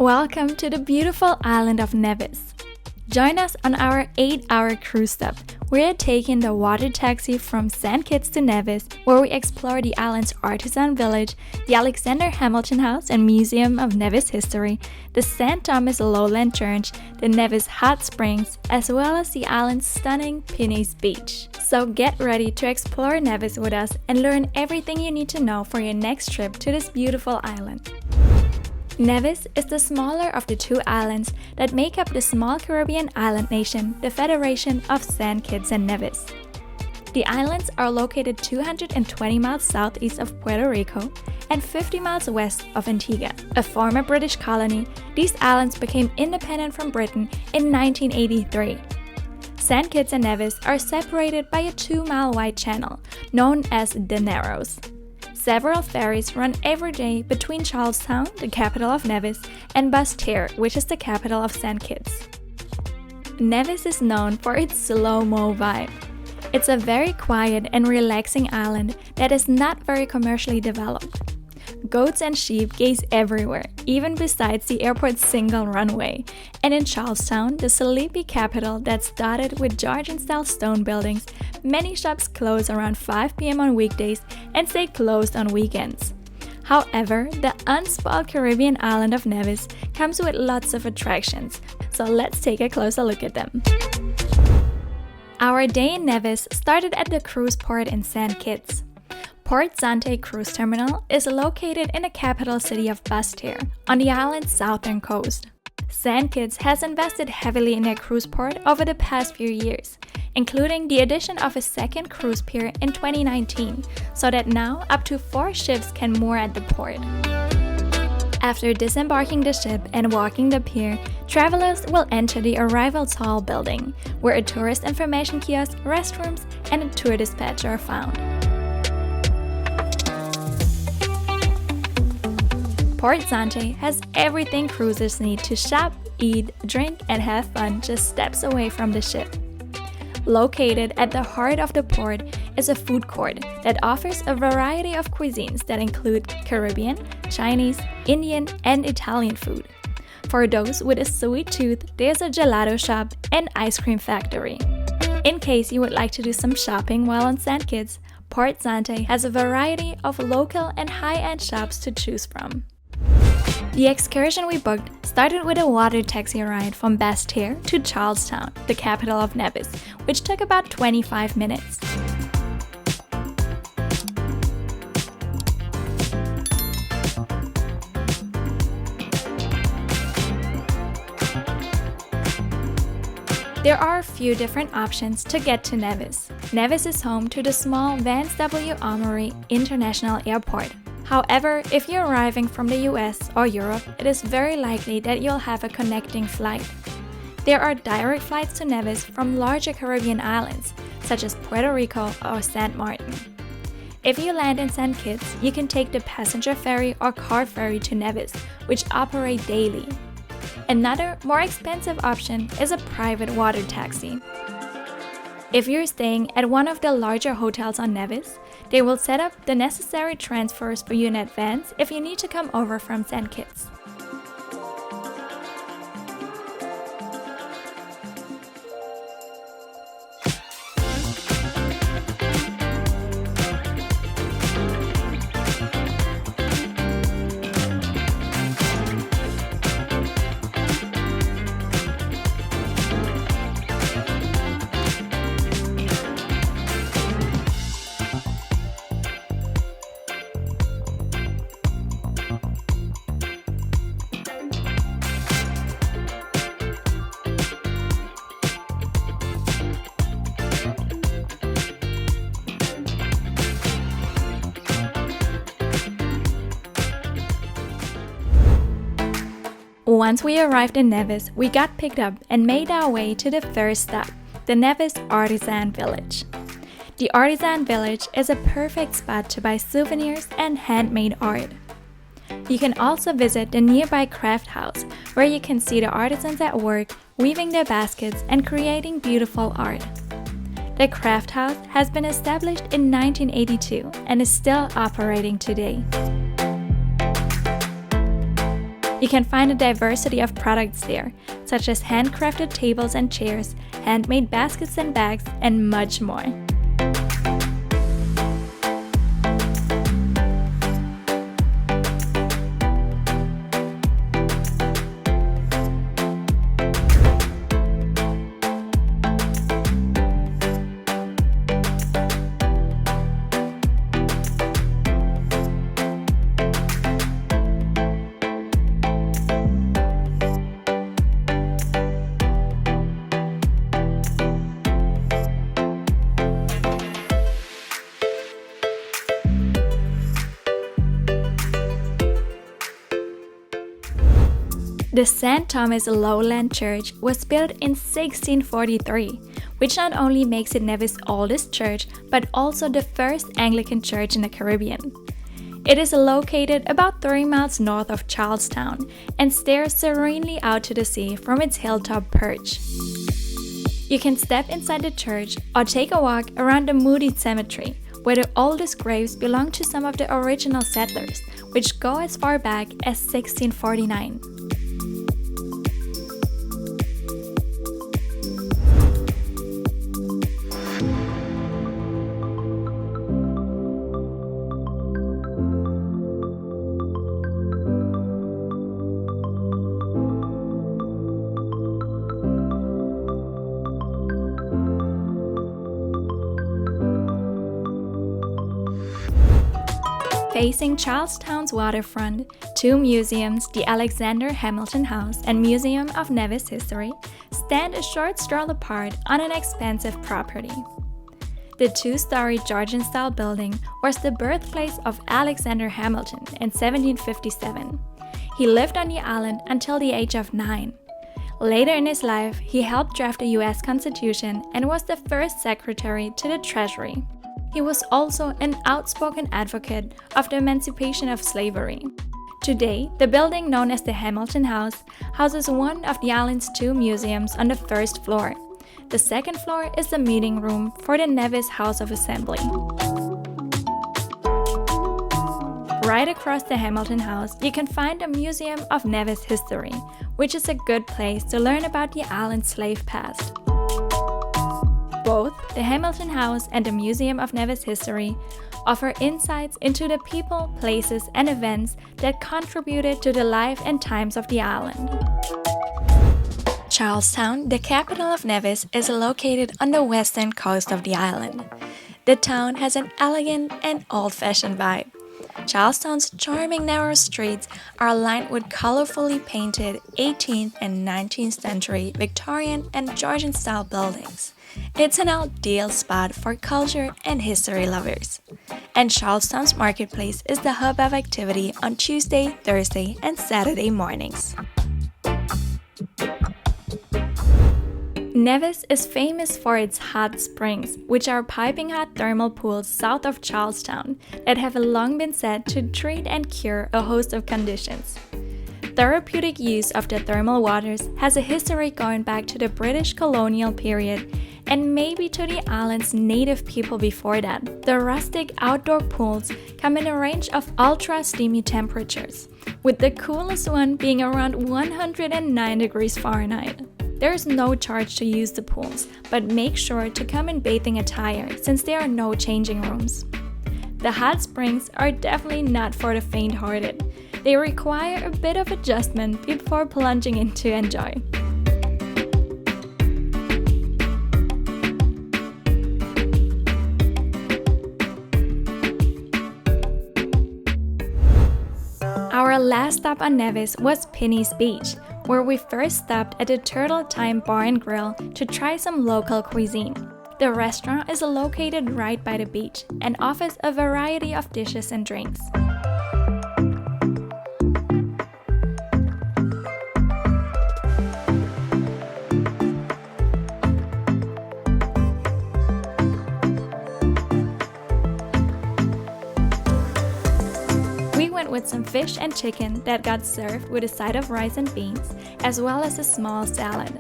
Welcome to the beautiful island of Nevis. Join us on our 8-hour cruise stop. We're taking the water taxi from St. Kitts to Nevis, where we explore the island's Artisan Village, the Alexander Hamilton House and Museum of Nevis History, the St. Thomas Lowland Church, the Nevis Hot Springs, as well as the island's stunning Pinneys Beach. So get ready to explore Nevis with us and learn everything you need to know for your next trip to this beautiful island. Nevis is the smaller of the two islands that make up the small Caribbean island nation, the Federation of St. Kitts and Nevis. The islands are located 220 miles southeast of Puerto Rico and 50 miles west of Antigua, a former British colony. These islands became independent from Britain in 1983. St. Kitts and Nevis are separated by a 2-mile wide channel known as the Narrows. Several ferries run every day between Charlestown, the capital of Nevis, and Basseterre, which is the capital of St. Kitts. Nevis is known for its slow-mo vibe. It's a very quiet and relaxing island that is not very commercially developed. Goats and sheep gaze everywhere, even besides the airport's single runway. And in Charlestown, the sleepy capital that's dotted with Georgian-style stone buildings, many shops close around 5 p.m. on weekdays and stay closed on weekends. However, the unspoiled Caribbean island of Nevis comes with lots of attractions, so let's take a closer look at them. Our day in Nevis started at the cruise port in St. Kitts. Port Zante Cruise Terminal is located in the capital city of Basseterre, on the island's southern coast. St. Kitts has invested heavily in their cruise port over the past few years, including the addition of a second cruise pier in 2019, so that now up to 4 ships can moor at the port. After disembarking the ship and walking the pier, travelers will enter the arrivals hall building, where a tourist information kiosk, restrooms, and a tour dispatcher are found. Port Zante has everything cruisers need to shop, eat, drink, and have fun just steps away from the ship. Located at the heart of the port is a food court that offers a variety of cuisines that include Caribbean, Chinese, Indian, and Italian food. For those with a sweet tooth, there's a gelato shop and ice cream factory. In case you would like to do some shopping while on St. Kitts, Port Zante has a variety of local and high-end shops to choose from. The excursion we booked started with a water taxi ride from Basseterre to Charlestown, the capital of Nevis, which took about 25 minutes. There are a few different options to get to Nevis. Nevis is home to the small Vance W. Amory International Airport. However, if you're arriving from the US or Europe, it is very likely that you'll have a connecting flight. There are direct flights to Nevis from larger Caribbean islands, such as Puerto Rico or St. Martin. If you land in St. Kitts, you can take the passenger ferry or car ferry to Nevis, which operate daily. Another, more expensive option is a private water taxi. If you're staying at one of the larger hotels on Nevis, they will set up the necessary transfers for you in advance if you need to come over from St. Kitts. Once we arrived in Nevis, we got picked up and made our way to the first stop, the Nevis Artisan Village. The Artisan Village is a perfect spot to buy souvenirs and handmade art. You can also visit the nearby craft house, where you can see the artisans at work, weaving their baskets and creating beautiful art. The craft house has been established in 1982 and is still operating today. You can find a diversity of products there, such as handcrafted tables and chairs, handmade baskets and bags, and much more. The St. Thomas Lowland Church was built in 1643, which not only makes it Nevis' oldest church, but also the first Anglican church in the Caribbean. It is located about 3 miles north of Charlestown and stares serenely out to the sea from its hilltop perch. You can step inside the church or take a walk around the Moody Cemetery, where the oldest graves belong to some of the original settlers, which go as far back as 1649. Facing Charlestown's waterfront, 2 museums, the Alexander Hamilton House and Museum of Nevis History, stand a short stroll apart on an expansive property. The 2-story Georgian-style building was the birthplace of Alexander Hamilton in 1757. He lived on the island until the age of 9. Later in his life, he helped draft the US Constitution and was the first secretary to the Treasury. He was also an outspoken advocate of the emancipation of slavery. Today, the building known as the Hamilton House houses one of the island's 2 museums on the 1st floor. The 2nd floor is the meeting room for the Nevis House of Assembly. Right across the Hamilton House, you can find a Museum of Nevis History, which is a good place to learn about the island's slave past. Both the Hamilton House and the Museum of Nevis History offer insights into the people, places, and events that contributed to the life and times of the island. Charlestown, the capital of Nevis, is located on the western coast of the island. The town has an elegant and old-fashioned vibe. Charlestown's charming narrow streets are lined with colorfully painted 18th and 19th century Victorian and Georgian-style buildings. It's an ideal spot for culture and history lovers. And Charlestown's marketplace is the hub of activity on Tuesday, Thursday, and Saturday mornings. Nevis is famous for its hot springs, which are piping hot thermal pools south of Charlestown that have long been said to treat and cure a host of conditions. Therapeutic use of the thermal waters has a history going back to the British colonial period and maybe to the island's native people before that. The rustic outdoor pools come in a range of ultra-steamy temperatures, with the coolest one being around 109 degrees Fahrenheit. There is no charge to use the pools, but make sure to come in bathing attire since there are no changing rooms. The hot springs are definitely not for the faint-hearted. They require a bit of adjustment before plunging in to enjoy. Our last stop on Nevis was Pinneys Beach, where we first stopped at the Turtle Time Bar and Grill to try some local cuisine. The restaurant is located right by the beach and offers a variety of dishes and drinks. We went with some fish and chicken that got served with a side of rice and beans, as well as a small salad.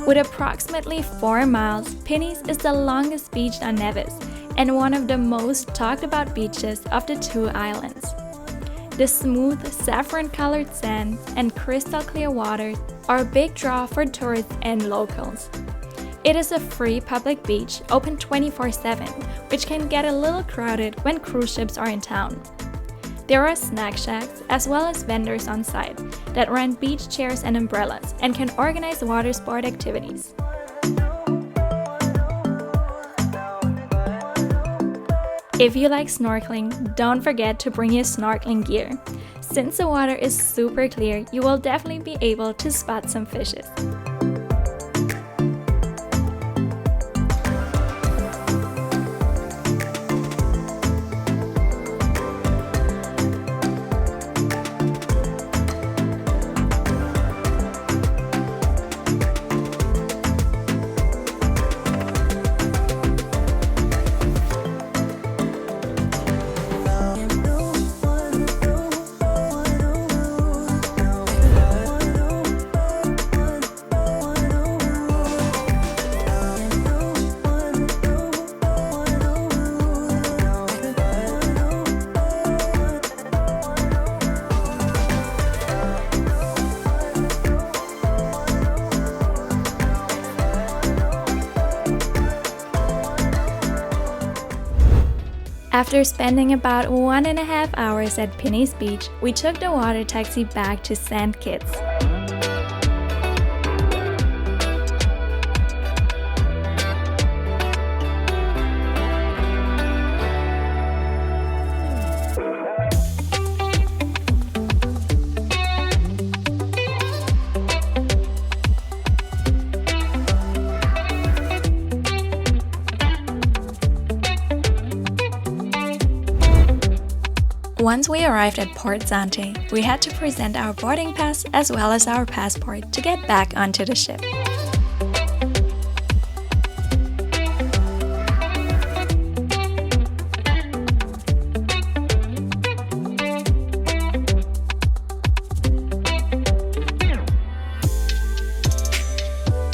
With approximately 4 miles, Pinneys is the longest beach on Nevis and one of the most talked about beaches of the two islands. The smooth, saffron-colored sand and crystal-clear waters are a big draw for tourists and locals. It is a free public beach, open 24/7, which can get a little crowded when cruise ships are in town. There are snack shacks as well as vendors on site that rent beach chairs and umbrellas and can organize water sport activities. If you like snorkeling, don't forget to bring your snorkeling gear. Since the water is super clear, you will definitely be able to spot some fishes. After spending about 1.5 hours at Pinneys Beach, we took the water taxi back to St. Kitts. Once we arrived at Port Zante, we had to present our boarding pass as well as our passport to get back onto the ship.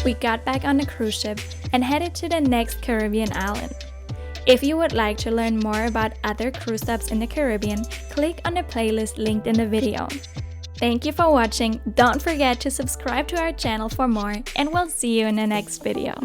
We got back on the cruise ship and headed to the next Caribbean island. If you would like to learn more about other cruise stops in the Caribbean, click on the playlist linked in the video. Thank you for watching, don't forget to subscribe to our channel for more, and we'll see you in the next video.